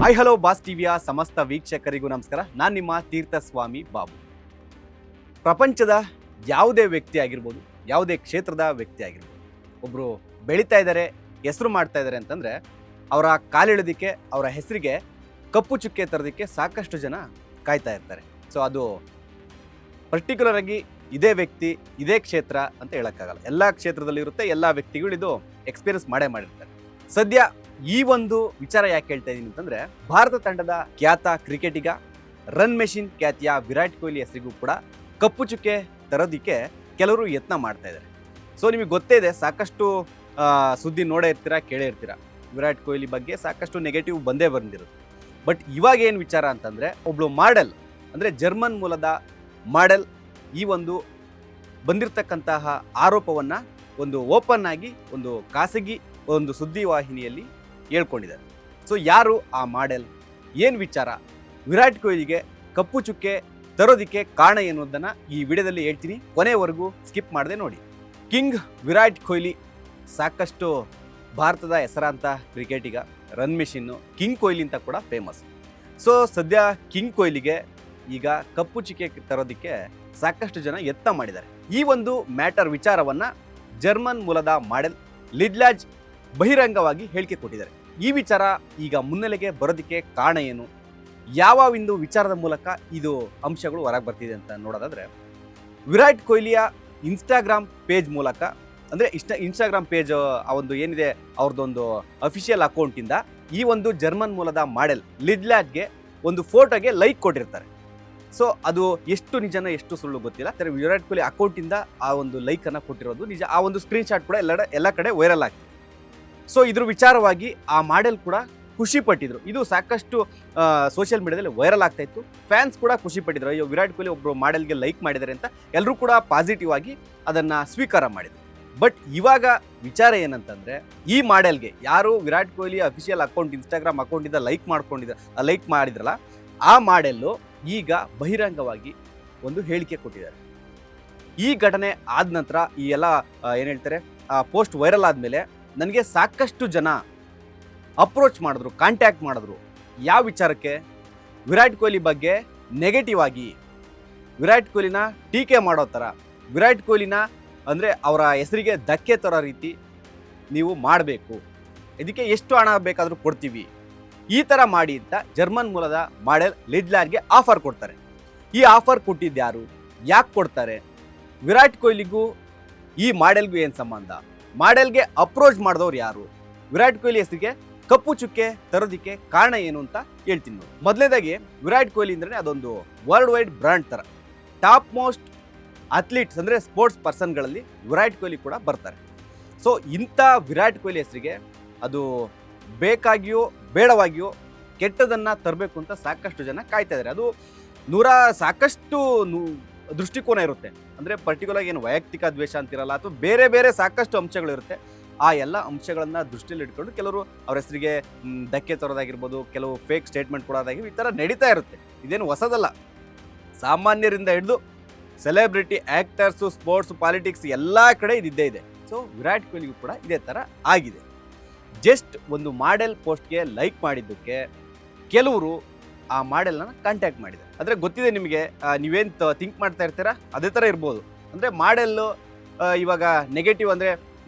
Hi hello boss ಟಿವಿಯ ಸಮಸ್ತ ವೀಕ್ಷಕರಿಗೂ ನಮಸ್ಕಾರ. ನಾನು ನಿಮ್ಮ ತೀರ್ಥಸ್ವಾಮಿ ಬಾಬು. ಪ್ರಪಂಚದ ಯಾವುದೇ ವ್ಯಕ್ತಿ ಆಗಿರ್ಬೋದು, ಯಾವುದೇ ಕ್ಷೇತ್ರದ ವ್ಯಕ್ತಿ ಆಗಿರ್ಬೋದು, ಒಬ್ಬರು ಬೆಳೀತಾ ಇದ್ದಾರೆ, ಹೆಸರು ಮಾಡ್ತಾ ಇದ್ದಾರೆ ಅಂತಂದರೆ ಅವರ ಕಾಲಿಡೋದಕ್ಕೆ, ಅವರ ಹೆಸರಿಗೆ ಕಪ್ಪು ಚುಕ್ಕೆ ತರೋದಕ್ಕೆ ಸಾಕಷ್ಟು ಜನ ಕಾಯ್ತಾ ಇರ್ತಾರೆ. ಸೊ ಅದು ಪರ್ಟಿಕ್ಯುಲರ್ ಆಗಿ ಇದೇ ವ್ಯಕ್ತಿ, ಇದೇ ಕ್ಷೇತ್ರ ಅಂತ ಹೇಳೋಕ್ಕಾಗಲ್ಲ. ಎಲ್ಲ ಕ್ಷೇತ್ರದಲ್ಲಿ ಇರುತ್ತೆ, ಎಲ್ಲ ವ್ಯಕ್ತಿಗಳು ಇದು ಎಕ್ಸ್ಪೀರಿಯನ್ಸ್ ಮಾಡಿರ್ತಾರೆ. ಸದ್ಯ ಈ ಒಂದು ವಿಚಾರ ಯಾಕೆ ಹೇಳ್ತಾ ಇದ್ದೀನಿ ಅಂತಂದ್ರೆ, ಭಾರತ ತಂಡದ ಖ್ಯಾತ ಕ್ರಿಕೆಟಿಗ, ರನ್ ಮೆಷಿನ್ ಖ್ಯಾತಿಯ ವಿರಾಟ್ ಕೊಹ್ಲಿ ಹೆಸರಿಗೂ ಕೂಡ ಕಪ್ಪು ಚುಕ್ಕೆ ತರೋದಕ್ಕೆ ಕೆಲವರು ಯತ್ನ ಮಾಡ್ತಾ ಇದ್ದಾರೆ. ಸೊ ನಿಮಗೆ ಗೊತ್ತೇ ಇದೆ, ಸಾಕಷ್ಟು ಸುದ್ದಿ ನೋಡೇ ಇರ್ತೀರಾ, ಕೇಳೇ ಇರ್ತೀರಾ. ವಿರಾಟ್ ಕೊಹ್ಲಿ ಬಗ್ಗೆ ಸಾಕಷ್ಟು ನೆಗೆಟಿವ್ ಬಂದಿರುತ್ತೆ. ಬಟ್ ಇವಾಗ ಏನು ವಿಚಾರ ಅಂತಂದರೆ, ಒಬ್ಳು ಮಾಡೆಲ್, ಅಂದರೆ ಜರ್ಮನ್ ಮೂಲದ ಮಾಡೆಲ್ ಈ ಒಂದು ಬಂದಿರತಕ್ಕಂತಹ ಆರೋಪವನ್ನು ಒಂದು ಓಪನ್ ಆಗಿ ಒಂದು ಖಾಸಗಿ ಒಂದು ಸುದ್ದಿವಾಹಿನಿಯಲ್ಲಿ ಹೇಳ್ಕೊಂಡಿದ್ದಾರೆ. ಸೊ ಯಾರು ಆ ಮಾಡೆಲ್, ಏನು ವಿಚಾರ, ವಿರಾಟ್ ಕೊಹ್ಲಿಗೆ ಕಪ್ಪು ಚುಕ್ಕೆ ತರೋದಕ್ಕೆ ಕಾರಣ ಎನ್ನುವುದನ್ನು ಈ ವಿಡಿಯೋದಲ್ಲಿ ಹೇಳ್ತೀನಿ. ಕೊನೆವರೆಗೂ ಸ್ಕಿಪ್ ಮಾಡದೆ ನೋಡಿ. ಕಿಂಗ್ ವಿರಾಟ್ ಕೊಹ್ಲಿ ಸಾಕಷ್ಟು ಭಾರತದ ಹೆಸರಾಂತ ಕ್ರಿಕೆಟಿಗ, ರನ್ ಮೆಷಿನ್ನು, ಕಿಂಗ್ ಕೊಹ್ಲಿ ಅಂತ ಕೂಡ ಫೇಮಸ್. ಸೊ ಸದ್ಯ ಕಿಂಗ್ ಕೊಹ್ಲಿಗೆ ಈಗ ಕಪ್ಪು ಚುಕ್ಕೆ ತರೋದಕ್ಕೆ ಸಾಕಷ್ಟು ಜನ ಯತ್ನ ಮಾಡಿದ್ದಾರೆ. ಈ ಒಂದು ಮ್ಯಾಟರ್ ವಿಚಾರವನ್ನು ಜರ್ಮನ್ ಮೂಲದ ಮಾಡೆಲ್ ಲಿಡ್ಲಾಜ್ ಬಹಿರಂಗವಾಗಿ ಹೇಳಿಕೆ ಕೊಟ್ಟಿದ್ದಾರೆ. ಈ ವಿಚಾರ ಈಗ ಮುನ್ನೆಲೆಗೆ ಬರೋದಕ್ಕೆ ಕಾರಣ ಏನು, ಯಾವ ಒಂದು ವಿಚಾರದ ಮೂಲಕ ಇದು ಅಂಶಗಳು ಹೊರಗೆ ಬರ್ತಿದೆ ಅಂತ ನೋಡೋದಾದರೆ, ವಿರಾಟ್ ಕೊಹ್ಲಿಯ ಇನ್ಸ್ಟಾಗ್ರಾಮ್ ಪೇಜ್ ಮೂಲಕ, ಅಂದರೆ ಇನ್ಸ್ಟಾಗ್ರಾಮ್ ಪೇಜ್ ಆ ಒಂದು ಏನಿದೆ ಅವ್ರದ್ದೊಂದು ಅಫಿಷಿಯಲ್ ಅಕೌಂಟಿಂದ ಈ ಒಂದು ಜರ್ಮನ್ ಮೂಲದ ಮಾಡೆಲ್ ಲಿಡ್ಲಾಜ್ಗೆ ಒಂದು ಫೋಟೋಗೆ ಲೈಕ್ ಕೊಟ್ಟಿರ್ತಾರೆ. ಸೊ ಅದು ಎಷ್ಟು ನಿಜನೋ ಎಷ್ಟು ಸುಳ್ಳು ಗೊತ್ತಿಲ್ಲ. ವಿರಾಟ್ ಕೊಹ್ಲಿ ಅಕೌಂಟಿಂದ ಆ ಒಂದು ಲೈಕನ್ನು ಕೊಟ್ಟಿರೋದು ನಿಜ. ಆ ಒಂದು ಸ್ಕ್ರೀನ್ಶಾಟ್ ಕೂಡ ಎಲ್ಲ ಕಡೆ ವೈರಲ್ ಆಗ್ತಿದೆ. ಸೊ ಇದ್ರ ವಿಚಾರವಾಗಿ ಆ ಮಾಡೆಲ್ ಕೂಡ ಖುಷಿ ಪಟ್ಟಿದ್ರು. ಇದು ಸಾಕಷ್ಟು ಸೋಷಿಯಲ್ ಮೀಡಿಯಾದಲ್ಲಿ ವೈರಲ್ ಆಗ್ತಾ ಇತ್ತು. ಫ್ಯಾನ್ಸ್ ಕೂಡ ಖುಷಿ ಪಟ್ಟಿದ್ರು, ಅಯ್ಯೋ ವಿರಾಟ್ ಕೊಹ್ಲಿ ಒಬ್ಬರು ಮಾಡೆಲ್ಗೆ ಲೈಕ್ ಮಾಡಿದ್ದಾರೆ ಅಂತ ಎಲ್ಲರೂ ಕೂಡ ಪಾಸಿಟಿವ್ ಆಗಿ ಅದನ್ನು ಸ್ವೀಕಾರ ಮಾಡಿದರು. ಬಟ್ ಇವಾಗ ವಿಚಾರ ಏನಂತಂದರೆ, ಈ ಮಾಡೆಲ್ಗೆ ಯಾರು Virat Kohli official account Instagram ಅಕೌಂಟಿಂದ ಲೈಕ್ ಮಾಡಿದ್ರಲ್ಲ, ಆ ಮಾಡೆಲ್ಲು ಈಗ ಬಹಿರಂಗವಾಗಿ ಒಂದು ಹೇಳಿಕೆ ಕೊಟ್ಟಿದ್ದಾರೆ. ಈ ಘಟನೆ ಆದ ನಂತರ ಈ ಎಲ್ಲ ಏನು ಹೇಳ್ತಾರೆ, ಪೋಸ್ಟ್ ವೈರಲ್ ಆದಮೇಲೆ ನನಗೆ ಸಾಕಷ್ಟು ಜನ ಅಪ್ರೋಚ್ ಮಾಡಿದ್ರು, ಕಾಂಟ್ಯಾಕ್ಟ್ ಮಾಡಿದ್ರು. ಯಾವ ವಿಚಾರಕ್ಕೆ? ವಿರಾಟ್ ಕೊಹ್ಲಿ ಬಗ್ಗೆ ನೆಗೆಟಿವ್ ಆಗಿ, ವಿರಾಟ್ ಕೊಹ್ಲಿನ ಟೀಕೆ ಮಾಡೋ ಥರ, ವಿರಾಟ್ ಕೊಹ್ಲಿನ ಅಂದರೆ ಅವರ ಹೆಸರಿಗೆ ಧಕ್ಕೆ ತರೋ ರೀತಿ ನೀವು ಮಾಡಬೇಕು, ಇದಕ್ಕೆ ಎಷ್ಟು ಹಣ ಬೇಕಾದರೂ ಕೊಡ್ತೀವಿ, ಈ ಥರ ಮಾಡಿ ಅಂತ ಜರ್ಮನ್ ಮೂಲದ ಮಾಡೆಲ್ ಲಿಡ್ಲಾಜ್ಗೆ ಆಫರ್ ಕೊಡ್ತಾರೆ. ಈ ಆಫರ್ ಕೊಟ್ಟಿದ್ದು ಯಾರು, ಯಾಕೆ ಕೊಡ್ತಾರೆ, ವಿರಾಟ್ ಕೊಹ್ಲಿಗೂ ಈ ಮಾಡೆಲ್ಗೂ ಏನು ಸಂಬಂಧ, ಮಾಡೆಲ್ಗೆ ಅಪ್ರೋಚ್ ಮಾಡಿದವ್ರು ಯಾರು, ವಿರಾಟ್ ಕೊಹ್ಲಿ ಹೆಸರಿಗೆ ಕಪ್ಪು ಚುಕ್ಕೆ ತರೋದಕ್ಕೆ ಕಾರಣ ಏನು ಅಂತ ಹೇಳ್ತೀನಿ ನೋಡಿ. ಮೊದಲನೇದಾಗಿ ವಿರಾಟ್ ಕೊಹ್ಲಿ ಅಂದರೆ ಅದೊಂದು ವರ್ಲ್ಡ್ ವೈಡ್ ಬ್ರ್ಯಾಂಡ್ ಥರ. ಟಾಪ್ ಮೋಸ್ಟ್ ಅಥ್ಲೀಟ್ಸ್ ಅಂದರೆ ಸ್ಪೋರ್ಟ್ಸ್ ಪರ್ಸನ್ಗಳಲ್ಲಿ ವಿರಾಟ್ ಕೊಹ್ಲಿ ಕೂಡ ಬರ್ತಾರೆ. ಸೊ ಇಂಥ ವಿರಾಟ್ ಕೊಹ್ಲಿ ಹೆಸರಿಗೆ ಅದು ಬೇಕಾಗಿಯೋ ಬೇಡವಾಗಿಯೋ ಕೆಟ್ಟದನ್ನು ತರಬೇಕು ಅಂತ ಸಾಕಷ್ಟು ಜನ ಕಾಯ್ತಾ ಇದ್ದಾರೆ. ಅದು ಸಾಕಷ್ಟು ದೃಷ್ಟಿಕೋನ ಇರುತ್ತೆ. ಅಂದರೆ ಪರ್ಟಿಕ್ಯುಲರ್ ಏನು ವೈಯಕ್ತಿಕ ದ್ವೇಷ ಅಂತಿರಲ್ಲ, ಅಥವಾ ಬೇರೆ ಬೇರೆ ಸಾಕಷ್ಟು ಅಂಶಗಳಿರುತ್ತೆ. ಆ ಎಲ್ಲ ಅಂಶಗಳನ್ನು ದೃಷ್ಟಿಯಲ್ಲಿ ಇಟ್ಕೊಂಡು ಕೆಲವರು ಅವ್ರ ಹೆಸರಿಗೆ ಧಕ್ಕೆ ತರೋದಾಗಿರ್ಬೋದು, ಕೆಲವು ಫೇಕ್ ಸ್ಟೇಟ್ಮೆಂಟ್ ಕೊಡೋದಾಗಿರ್ಬೋದು, ಈ ಥರ ನಡೀತಾ ಇರುತ್ತೆ. ಇದೇನು ಹೊಸದಲ್ಲ. ಸಾಮಾನ್ಯರಿಂದ ಹಿಡಿದು ಸೆಲೆಬ್ರಿಟಿ, ಆ್ಯಕ್ಟರ್ಸು, ಸ್ಪೋರ್ಟ್ಸ್, ಪಾಲಿಟಿಕ್ಸ್ ಎಲ್ಲ ಕಡೆ ಇದಿದ್ದೇ ಇದೆ. ಸೊ ವಿರಾಟ್ ಕೊಹ್ಲಿಗೂ ಕೂಡ ಇದೇ ಥರ ಆಗಿದೆ. ಜಸ್ಟ್ ಒಂದು ಮಾಡೆಲ್ ಪೋಸ್ಟ್ಗೆ ಲೈಕ್ ಮಾಡಿದ್ದಕ್ಕೆ ಕೆಲವರು ಆ ಮಾಡೆಲ್ನ ಕಾಂಟ್ಯಾಕ್ಟ್ ಮಾಡಿದ್ದಾರೆ. ಅಂದರೆ ಗೊತ್ತಿದೆ ನಿಮಗೆ, ನೀವೇನು ಥಿಂಕ್ ಮಾಡ್ತಾ ಇರ್ತೀರಾ ಅದೇ ಥರ ಇರ್ಬೋದು. ಅಂದರೆ ಮಾಡೆಲ್ಲು ಇವಾಗ ನೆಗೆಟಿವ್ ಅಂದರೆ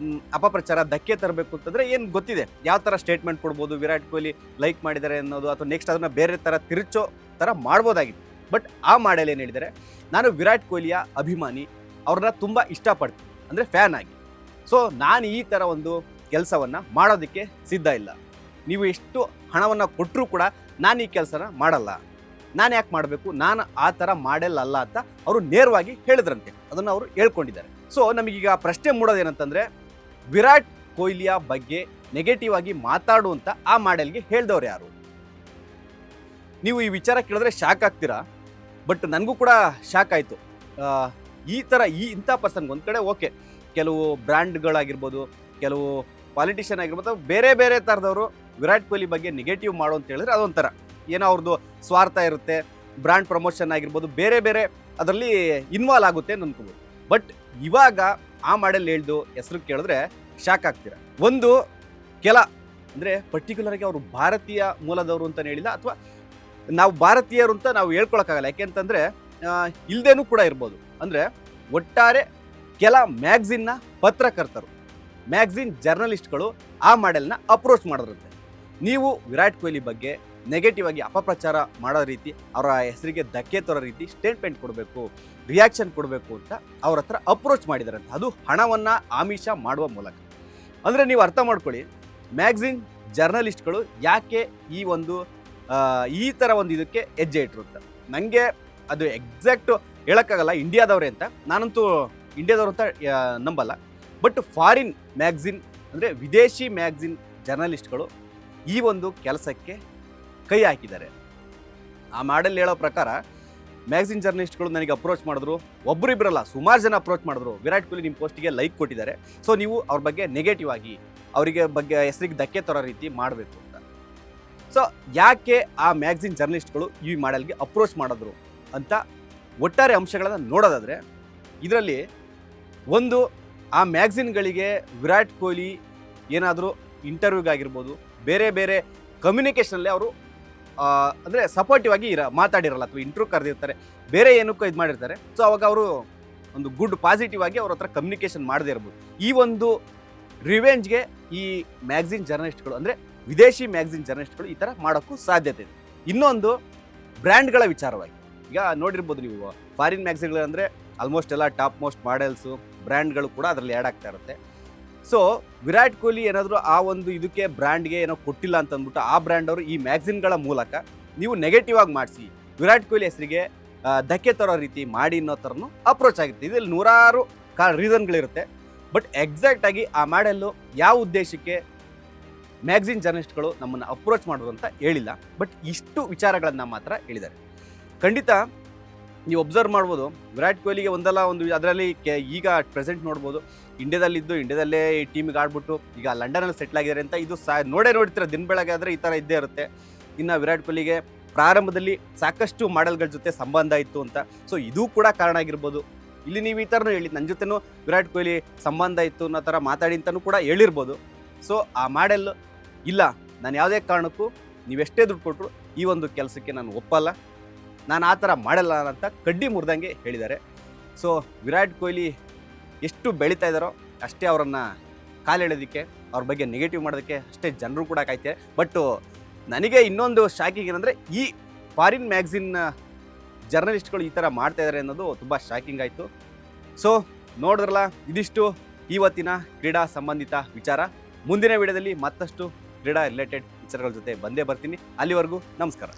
ಅಪಪ್ರಚಾರ, ಧಕ್ಕೆ ತರಬೇಕು ಅಂತಂದರೆ ಏನು ಗೊತ್ತಿದೆ, ಯಾವ ಥರ ಸ್ಟೇಟ್ಮೆಂಟ್ ಕೊಡ್ಬೋದು, ವಿರಾಟ್ ಕೊಹ್ಲಿ ಲೈಕ್ ಮಾಡಿದ್ದಾರೆ ಅನ್ನೋದು, ಅಥವಾ ನೆಕ್ಸ್ಟ್ ಅದನ್ನು ಬೇರೆ ಥರ ತಿರುಚೋ ಥರ ಮಾಡ್ಬೋದಾಗಿತ್ತು. ಬಟ್ ಆ ಮಾಡೆಲ್ ಏನು ಹೇಳಿದ್ದಾರೆ, ನಾನು ವಿರಾಟ್ ಕೊಹ್ಲಿಯ ಅಭಿಮಾನಿ, ಅವ್ರನ್ನ ತುಂಬ ಇಷ್ಟಪಡ್ತೀನಿ, ಅಂದರೆ ಫ್ಯಾನ್ ಆಗಿ. ಸೊ ನಾನು ಈ ಥರ ಒಂದು ಕೆಲಸವನ್ನು ಮಾಡೋದಕ್ಕೆ ಸಿದ್ಧ ಇಲ್ಲ. ನೀವು ಎಷ್ಟು ಹಣವನ್ನು ಕೊಟ್ಟರೂ ಕೂಡ ನಾನು ಈ ಕೆಲಸನ ಮಾಡಲ್ಲ, ನಾನು ಯಾಕೆ ಮಾಡಬೇಕು, ನಾನು ಆ ಥರ ಮಾಡೆಲ್ ಅಲ್ಲ ಅಂತ ಅವರು ನೇರವಾಗಿ ಹೇಳಿದ್ರಂತೆ. ಅದನ್ನು ಅವರು ಹೇಳ್ಕೊಂಡಿದ್ದಾರೆ. ಸೊ ನಮಗೀಗ ಪ್ರಶ್ನೆ ಮೂಡೋದೇನಂತಂದರೆ, ವಿರಾಟ್ ಕೊಹ್ಲಿಯ ಬಗ್ಗೆ ನೆಗೆಟಿವ್ ಆಗಿ ಮಾತಾಡುವಂಥ ಆ ಮಾಡೆಲ್ಗೆ ಹೇಳ್ದವ್ರು ಯಾರು? ನೀವು ಈ ವಿಚಾರ ಕೇಳಿದ್ರೆ ಶಾಕ್ ಆಗ್ತೀರಾ. ಬಟ್ ನನಗೂ ಕೂಡ ಶಾಕ್ ಆಯಿತು. ಇಂಥ ಪರ್ಸನ್ಗೆ ಒಂದು ಕಡೆ ಓಕೆ, ಕೆಲವು ಬ್ರ್ಯಾಂಡ್ಗಳಾಗಿರ್ಬೋದು, ಕೆಲವು ಪಾಲಿಟಿಷಿಯನ್ ಆಗಿರ್ಬೋದು, ಬೇರೆ ಬೇರೆ ಥರದವರು ವಿರಾಟ್ ಕೊಹ್ಲಿ ಬಗ್ಗೆ ನೆಗೆಟಿವ್ ಮಾಡು ಅಂತ ಹೇಳಿದ್ರೆ ಅದೊಂಥರ ಏನೋ ಅವ್ರದ್ದು ಸ್ವಾರ್ಥ ಇರುತ್ತೆ. ಬ್ರ್ಯಾಂಡ್ ಪ್ರಮೋಷನ್ ಆಗಿರ್ಬೋದು, ಬೇರೆ ಬೇರೆ ಅದರಲ್ಲಿ ಇನ್ವಾಲ್ವ್ ಆಗುತ್ತೆ ಅಂತ ಅನ್ಕೋಬೋದು. ಬಟ್ ಇವಾಗ ಆ ಮಾಡೆಲ್ ಹೇಳ್ದು ಹೆಸರು ಕೇಳಿದ್ರೆ ಶಾಕ್ ಆಗ್ತೀರ. ಒಂದು ಕೆಲ ಅಂದರೆ ಪರ್ಟಿಕ್ಯುಲರ್ಗೆ ಅವರು ಭಾರತೀಯ ಮೂಲದವರು ಅಂತಲೇ ಹೇಳಿಲ್ಲ, ಅಥವಾ ನಾವು ಭಾರತೀಯರು ಅಂತ ನಾವು ಹೇಳ್ಕೊಳಕ್ಕಾಗಲ್ಲ. ಯಾಕೆಂತಂದರೆ ಇಲ್ಲದೇನೂ ಕೂಡ ಇರ್ಬೋದು. ಅಂದರೆ ಒಟ್ಟಾರೆ ಕೆಲ ಮ್ಯಾಗ್ಝಿನ್ನ ಪತ್ರಕರ್ತರು, ಮ್ಯಾಗ್ಝಿನ್ ಜರ್ನಲಿಸ್ಟ್ಗಳು ಆ ಮಾಡೆಲ್ನ ಅಪ್ರೋಚ್ ಮಾಡಿದ್ರಂತೆ. ನೀವು ವಿರಾಟ್ ಕೊಹ್ಲಿ ಬಗ್ಗೆ ನೆಗೆಟಿವ್ ಆಗಿ ಅಪಪ್ರಚಾರ ಮಾಡೋ ರೀತಿ, ಅವರ ಹೆಸರಿಗೆ ಧಕ್ಕೆ ತರೋ ರೀತಿ ಸ್ಟೇಟ್ಮೆಂಟ್ ಕೊಡಬೇಕು, ರಿಯಾಕ್ಷನ್ ಕೊಡಬೇಕು ಅಂತ ಅವ್ರ ಹತ್ರ ಅಪ್ರೋಚ್ ಮಾಡಿದಾರಂತೆ. ಅದು ಹಣವನ್ನು ಆಮಿಷ ಮಾಡುವ ಮೂಲಕ. ಅಂದರೆ ನೀವು ಅರ್ಥ ಮಾಡ್ಕೊಳ್ಳಿ, ಮ್ಯಾಗ್ಝಿನ್ ಜರ್ನಲಿಸ್ಟ್ಗಳು ಯಾಕೆ ಈ ಥರ ಒಂದು ಇದಕ್ಕೆ ಹೆಜ್ಜೆ ಇಟ್ಟರು ಅಂತ. ನನಗೆ ಅದು ಎಕ್ಸಾಕ್ಟು ಹೇಳೋಕ್ಕಾಗಲ್ಲ ಇಂಡಿಯಾದವ್ರೆ ಅಂತ. ನಾನಂತೂ ಇಂಡಿಯಾದವ್ರು ಅಂತ ನಂಬಲ್ಲ. ಬಟ್ ಫಾರಿನ್ ಮ್ಯಾಗ್ಝಿನ್ ಅಂದರೆ ವಿದೇಶಿ ಮ್ಯಾಗ್ಝಿನ್ ಜರ್ನಲಿಸ್ಟ್ಗಳು ಈ ಒಂದು ಕೆಲಸಕ್ಕೆ ಕೈ ಹಾಕಿದ್ದಾರೆ. ಆ ಮಾಡೆಲ್ ಹೇಳೋ ಪ್ರಕಾರ ಮ್ಯಾಗ್ಝಿನ್ ಜರ್ನಲಿಸ್ಟ್ಗಳು ನನಗೆ ಅಪ್ರೋಚ್ ಮಾಡಿದ್ರು, ಒಬ್ಬರಿಬ್ಬರಲ್ಲ ಸುಮಾರು ಜನ ಅಪ್ರೋಚ್ ಮಾಡಿದ್ರು. ವಿರಾಟ್ ಕೊಹ್ಲಿ ನಿಮ್ಮ ಪೋಸ್ಟಿಗೆ ಲೈಕ್ ಕೊಟ್ಟಿದ್ದಾರೆ, ಸೊ ನೀವು ಅವ್ರ ಬಗ್ಗೆ ನೆಗೆಟಿವ್ ಆಗಿ, ಅವರಿಗೆ ಬಗ್ಗೆ ಹೆಸರಿಗೆ ಧಕ್ಕೆ ತರೋ ರೀತಿ ಮಾಡಬೇಕು ಅಂತ. ಸೊ ಯಾಕೆ ಆ ಮ್ಯಾಗ್ಝಿನ್ ಜರ್ನಲಿಸ್ಟ್ಗಳು ಈ ಮಾಡೆಲ್ಗೆ ಅಪ್ರೋಚ್ ಮಾಡಿದ್ರು ಅಂತ ಒಟ್ಟಾರೆ ಅಂಶಗಳನ್ನು ನೋಡೋದಾದರೆ, ಇದರಲ್ಲಿ ಒಂದು, ಆ ಮ್ಯಾಗ್ಝಿನ್ಗಳಿಗೆ ವಿರಾಟ್ ಕೊಹ್ಲಿ ಏನಾದರೂ ಇಂಟರ್ವ್ಯೂಗಾಗಿರ್ಬೋದು, ಬೇರೆ ಬೇರೆ ಕಮ್ಯುನಿಕೇಷನಲ್ಲಿ ಅವರು ಅಂದರೆ ಸಪೋರ್ಟಿವ್ ಆಗಿ ಮಾತಾಡಿರಲ್ಲ, ಅಥವಾ ಇಂಟರ್ವ್ಯೂ ಕರೆದಿರ್ತಾರೆ, ಬೇರೆ ಏನಕ್ಕೂ ಇದು ಮಾಡಿರ್ತಾರೆ. ಸೊ ಅವಾಗ ಅವರು ಒಂದು ಗುಡ್ ಪಾಸಿಟಿವ್ ಆಗಿ ಅವ್ರ ಹತ್ರ ಕಮ್ಯುನಿಕೇಷನ್ ಮಾಡದೇ ಇರ್ಬೋದು. ಈ ಒಂದು ರಿವೆಂಜ್ಗೆ ಈ ಮ್ಯಾಗ್ಝಿನ್ ಜರ್ನಲಿಸ್ಟ್ಗಳು, ಅಂದರೆ ವಿದೇಶಿ ಮ್ಯಾಗ್ಝಿನ್ ಜರ್ನಲಿಸ್ಟ್ಗಳು ಈ ಥರ ಮಾಡೋಕ್ಕೂ ಸಾಧ್ಯತೆ ಇದೆ. ಇನ್ನೊಂದು, ಬ್ರ್ಯಾಂಡ್ಗಳ ವಿಚಾರವಾಗಿ ಈಗ ನೋಡಿರ್ಬೋದು ನೀವು, ಫಾರಿನ್ ಮ್ಯಾಗ್ಝಿನ್ಗಳು ಅಂದರೆ ಆಲ್ಮೋಸ್ಟ್ ಎಲ್ಲ ಟಾಪ್ ಮೋಸ್ಟ್ ಮಾಡೆಲ್ಸು, ಬ್ರ್ಯಾಂಡ್ಗಳು ಕೂಡ ಅದರಲ್ಲಿ ಆ್ಯಡ್ ಆಗ್ತಾ ಇರುತ್ತೆ. ಸೊ ವಿರಾಟ್ ಕೊಹ್ಲಿ ಏನಾದರೂ ಆ ಒಂದು ಇದಕ್ಕೆ ಬ್ರ್ಯಾಂಡ್ಗೆ ಏನೋ ಕೊಟ್ಟಿಲ್ಲ ಅಂತ ಅಂದ್ಬಿಟ್ಟು ಆ ಬ್ರ್ಯಾಂಡ್ ಅವರು ಈ ಮ್ಯಾಗ್ಝಿನ್ಗಳ ಮೂಲಕ ನೀವು ನೆಗೆಟಿವ್ ಆಗಿ ಮಾಡಿಸಿ ವಿರಾಟ್ ಕೊಹ್ಲಿ ಹೆಸರಿಗೆ ಧಕ್ಕೆ ತರೋ ರೀತಿ ಮಾಡಿ ಅನ್ನೋ ಥರನೂ ಅಪ್ರೋಚ್ ಆಗಿರುತ್ತೆ. ಇದರಲ್ಲಿ ನೂರಾರು ರೀಸನ್ಗಳಿರುತ್ತೆ. ಬಟ್ ಎಕ್ಸಾಕ್ಟಾಗಿ ಆ ಮಾಡೆಲ್ಲು ಯಾವ ಉದ್ದೇಶಕ್ಕೆ ಮ್ಯಾಗ್ಝಿನ್ ಜರ್ನಲಿಸ್ಟ್ಗಳು ನಮ್ಮನ್ನು ಅಪ್ರೋಚ್ ಮಾಡೋದು ಅಂತ ಹೇಳಿಲ್ಲ. ಬಟ್ ಇಷ್ಟು ವಿಚಾರಗಳನ್ನು ಮಾತ್ರ ಹೇಳಿದ್ದಾರೆ. ಖಂಡಿತ ನೀವು ಅಬ್ಸರ್ವ್ ಮಾಡ್ಬೋದು, ವಿರಾಟ್ ಕೊಹ್ಲಿಗೆ ಒಂದಲ್ಲ ಒಂದು ಅದರಲ್ಲಿ ಈಗ ಪ್ರೆಸೆಂಟ್ ನೋಡ್ಬೋದು, ಇಂಡಿಯಾದಲ್ಲೇ ಈ ಟೀಮಿಗೆ ಆಡ್ಬಿಟ್ಟು ಈಗ ಲಂಡನಲ್ಲಿ ಸೆಟ್ಲ್ ಆಗಿದ್ದಾರೆ ಅಂತ ಇದು ನೋಡ್ತೀರ. ದಿನ ಬೆಳಗ್ಗೆ ಆದರೆ ಈ ಥರ ಇದ್ದೇ ಇರುತ್ತೆ. ಇನ್ನು ವಿರಾಟ್ ಕೊಹ್ಲಿಗೆ ಪ್ರಾರಂಭದಲ್ಲಿ ಸಾಕಷ್ಟು ಮಾಡೆಲ್ಗಳ ಜೊತೆ ಸಂಬಂಧ ಇತ್ತು ಅಂತ, ಸೊ ಇದು ಕೂಡ ಕಾರಣ ಆಗಿರ್ಬೋದು. ಇಲ್ಲಿ ನೀವು ಈ ಥರನೂ ಹೇಳಿ, ನನ್ನ ಜೊತೆನೂ ವಿರಾಟ್ ಕೊಹ್ಲಿ ಸಂಬಂಧ ಇತ್ತು ಅನ್ನೋ ಥರ ಮಾತಾಡಿ ಅಂತಲೂ ಕೂಡ ಹೇಳಿರ್ಬೋದು. ಸೊ ಆ ಮಾಡೆಲ್ ಇಲ್ಲ, ನಾನು ಯಾವುದೇ ಕಾರಣಕ್ಕೂ ನೀವೆಷ್ಟೇ ದುಡ್ಡು ಕೊಟ್ಟರು ಈ ಒಂದು ಕೆಲಸಕ್ಕೆ ನಾನು ಒಪ್ಪಲ್ಲ, ನಾನು ಆ ಥರ ಮಾಡಲ್ಲ ಅಂತ ಕಡ್ಡಿ ಮುರಿದಂಗೆ ಹೇಳಿದ್ದಾರೆ. ಸೊ ವಿರಾಟ್ ಕೊಹ್ಲಿ ಎಷ್ಟು ಬೆಳೀತಾ ಇದ್ದಾರೋ ಅಷ್ಟೇ ಅವರನ್ನು ಕಾಲೆಳೆಯೋದಕ್ಕೆ, ಅವ್ರ ಬಗ್ಗೆ ನೆಗೆಟಿವ್ ಮಾಡೋದಕ್ಕೆ ಅಷ್ಟೇ ಜನರು ಕೂಡ ಕಾಯ್ತಾರೆ. ಬಟ್ಟು ನನಗೆ ಇನ್ನೊಂದು ಶಾಕಿಂಗ್ ಏನಂದರೆ, ಈ ಫಾರಿನ್ ಮ್ಯಾಗ್ಝಿನ್ ಜರ್ನಲಿಸ್ಟ್ಗಳು ಈ ಥರ ಮಾಡ್ತಾ ಇದ್ದಾರೆ ಅನ್ನೋದು ತುಂಬ ಶಾಕಿಂಗ್ ಆಯಿತು. ಸೊ ನೋಡಿದ್ರಲ್ಲ, ಇದಿಷ್ಟು ಇವತ್ತಿನ ಕ್ರೀಡಾ ಸಂಬಂಧಿತ ವಿಚಾರ. ಮುಂದಿನ ವಿಡಿಯೋದಲ್ಲಿ ಮತ್ತಷ್ಟು ಕ್ರೀಡಾ ರಿಲೇಟೆಡ್ ವಿಚಾರಗಳ ಜೊತೆ ಬಂದೇ ಬರ್ತೀನಿ. ಅಲ್ಲಿವರೆಗೂ ನಮಸ್ಕಾರ.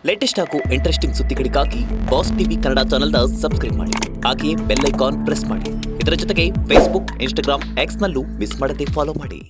ಲೇಟೆಸ್ಟ್ ಹಾಗೂ ಇಂಟ್ರೆಸ್ಟಿಂಗ್ ಸುದ್ದಿಗಳಿಗಾಗಿ ಬಾಸ್ ಟಿವಿ ಕನ್ನಡ ಚಾನೆಲ್ನ ಸಬ್ಸ್ಕ್ರೈಬ್ ಮಾಡಿ, ಹಾಗೆಯೇ ಬೆಲ್ ಐಕಾನ್ ಪ್ರೆಸ್ ಮಾಡಿ. ಇದರ ಜೊತೆಗೆ ಫೇಸ್ಬುಕ್, ಇನ್ಸ್ಟಾಗ್ರಾಮ್, ಎಕ್ಸ್ನಲ್ಲೂ ಮಿಸ್ ಮಾಡದೆ ಫಾಲೋ ಮಾಡಿ.